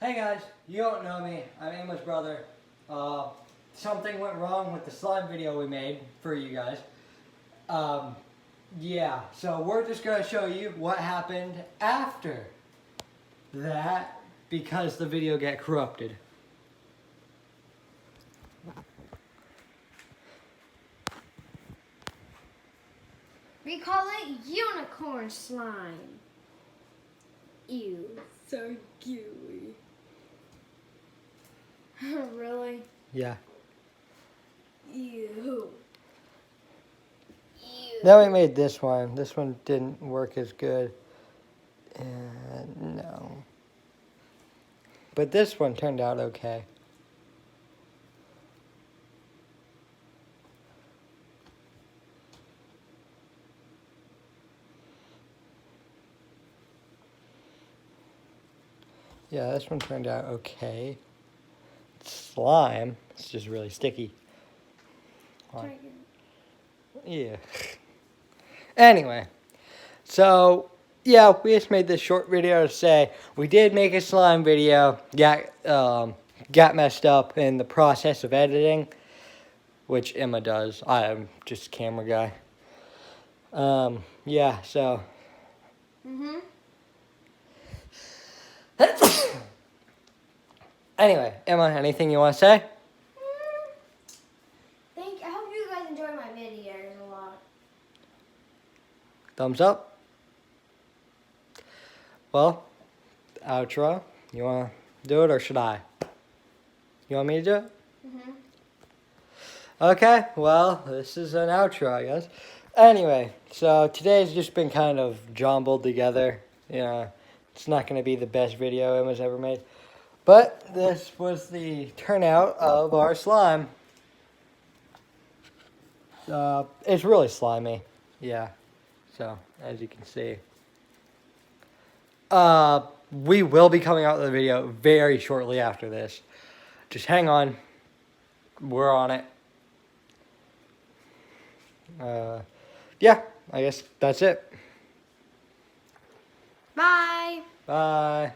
Hey guys, you don't know me. I'm Emma's brother. Something went wrong with the slime video we made for you guys. Yeah, so we're just going to show you what happened after that because the video got corrupted. We call it unicorn slime. Ew, so gooey. Really? Yeah. Ew. Ew. Then we made this one. This one didn't work as good. No. But this one turned out okay. Yeah, this one turned out okay. It's slime. It's just really sticky. Try again. Yeah. Anyway, so yeah, we just made this short video to say we did make a slime video. Got messed up in the process of editing, which Emma does. I am just a camera guy. Yeah. So. Anyway, Emma, anything you want to say? I hope you guys enjoy my videos a lot. Thumbs up. Well, outro. You want to do it or should I? You want me to do it? Okay, well, this is an outro, I guess. Anyway, so today's just been kind of jumbled together. You know, it's not going to be the best video Emma's ever made. But this was the turnout of our slime. It's really slimy. Yeah, so as you can see. We will be coming out with a video very shortly after this. Just hang on. We're on it. Yeah, I guess that's it. Bye. Bye.